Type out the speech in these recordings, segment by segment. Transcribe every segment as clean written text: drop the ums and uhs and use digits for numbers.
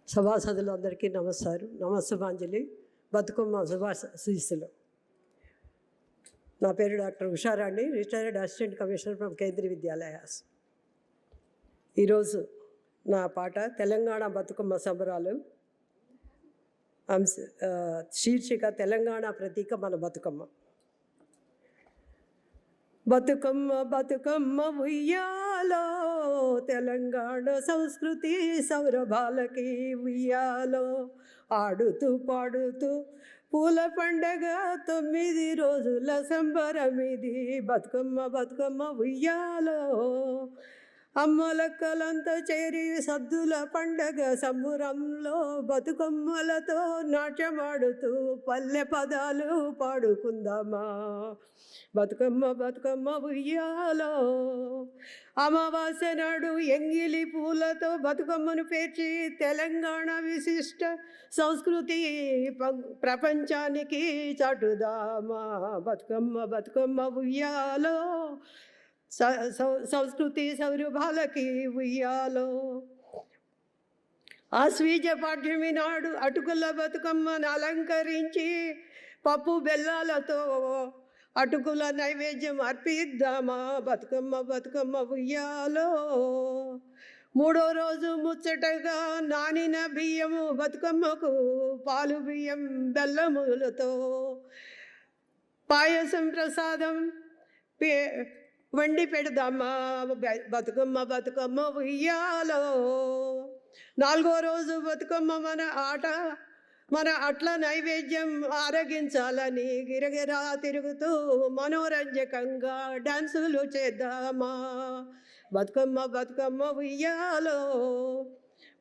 సభాసదులందరికీ నమస్కారం, నమస్సుమాంజలి. బతుకమ్మ శుభాశీస్సులు. నా పేరు doctor Usharani, retired assistant commissioner from కేంద్రీయ విద్యాలయాస్. ఈరోజు నా పాట తెలంగాణ బతుకమ్మ సంబరాలు. శీర్షిక తెలంగాణ ప్రతీక మన బతుకమ్మ. బతుకమ్మ బతుకమ్మ ఉయ్యాలో, తెలంగాణ సంస్కృతి సౌరభాలకి ఉయ్యాలో. ఆడుతూ పాడుతూ పూల పండగ 9 రోజుల సంబరమిది. బతుకమ్మ బతుకమ్మ ఉయ్యాలో, అమ్మలక్కలంతా చేరి సద్దుల పండగ సంబురంలో బతుకమ్మలతో నాట్యమాడుతూ పల్లె పదాలు పాడుకుందామా. బతుకమ్మ బతుకమ్మ ఉయ్యాలో. అమావాస్య నాడు ఎంగిలి పూలతో బతుకమ్మను పేర్చి తెలంగాణ విశిష్ట సంస్కృతి ప్రపంచానికి చాటుదామా. బతుకమ్మ బతుకమ్మ ఉయ్యాలో, సంస్కృతి సౌరభాలకి ఉయ్యాలో. ఆశ్వీజ పాఠ్యమి నాడు అటుకుల బతుకమ్మను అలంకరించి పప్పు బెల్లాలతో అటుకుల నైవేద్యం అర్పిద్దామా. బతుకమ్మ బతుకమ్మ ఉయ్యాలో. 3వ రోజు ముచ్చటగా నానిన బియ్యము బతుకమ్మకు పాలు బియ్యం బెల్లములతో పాయసం ప్రసాదం వండి పెడదామా. బతుకమ్మ బతుకమ్మ ఉయ్యాలో. 4వ రోజు బతుకమ్మ మన అట్ల నైవేద్యం ఆరగించాలని గిరగిరా తిరుగుతూ మనోరంజకంగా డాన్సులు చేద్దామా. బతుకమ్మ బతుకమ్మ ఉయ్యాలో.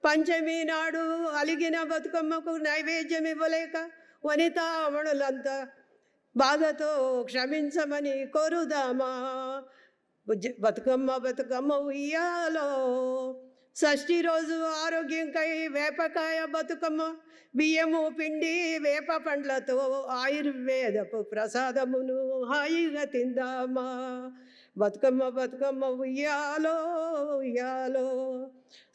పంచమి నాడు అలిగిన బతుకమ్మకు నైవేద్యం ఇవ్వలేక వనితామణులంతా బాధతో క్షమించమని కోరుదామా. బతుకమ్మ బతుకమ్మ ఉయ్యాలో. షష్ఠి రోజు ఆరోగ్యంకై వేపకాయ బతుకమ్మ బియ్యము పిండి వేప పండ్లతో ఆయుర్వేదపు ప్రసాదమును హాయిగా తిందామా. బతుకమ్మ బతుకమ్మ ఉయ్యాలో ఉయ్యాలో.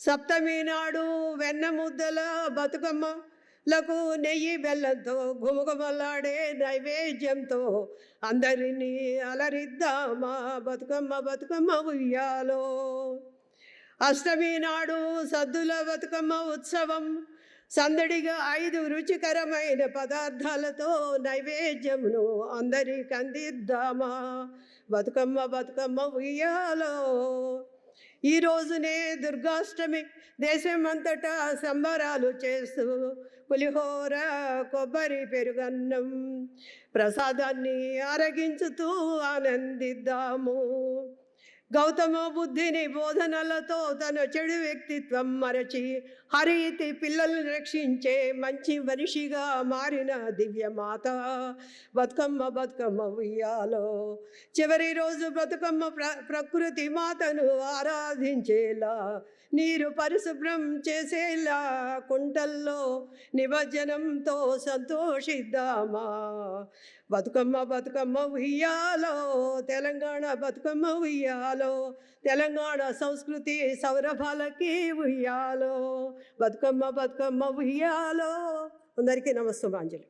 సప్తమి నాడు వెన్న ముద్దల బతుకమ్మలకు నెయ్యి బెల్లంతో గుమగుమలాడే నైవేద్యంతో అందరినీ అలరిద్దామా. బతుకమ్మ బతుకమ్మ ఉయ్యాలో. అష్టమి నాడు సద్దుల బతుకమ్మ ఉత్సవం సందడిగా 5 రుచికరమైన పదార్థాలతో నైవేద్యమును అందరికి అందిద్దామా. బతుకమ్మ బతుకమ్మ ఉయ్యాలో. ఈ రోజునే దుర్గాష్టమి దేశమంతటా సంబరాలు చేస్తూ పులిహోర కొబ్బరి పెరుగన్నం ప్రసాదాన్ని ఆరగించుతూ ఆనందిద్దాము. గౌతమ బుద్ధిని బోధనలతో తన చెడు వ్యక్తిత్వం మరచి హరితి పిల్లల్ని రక్షించే మంచి మనిషిగా మారిన దివ్యమాత. బతుకమ్మ బతుకమ్మ ఉయ్యాలో. చివరి రోజు బతుకమ్మ ప్రకృతి మాతను ఆరాధించేలా, నీరు పరిశుభ్రం చేసేలా కుంటల్లో నిమజ్జనంతో సంతోషిద్దామా. బతుకమ్మ బతుకమ్మ ఉయ్యాలో, తెలంగాణ బతుకమ్మ ఉయ్యాలో. తెలంగాణ సంస్కృతి సౌరభాలకి ఉయ్యాలో. బతుకమ్మ బతుకమ్మ ఉయ్యాలో. అందరికీ నమస్సుమాంజలి.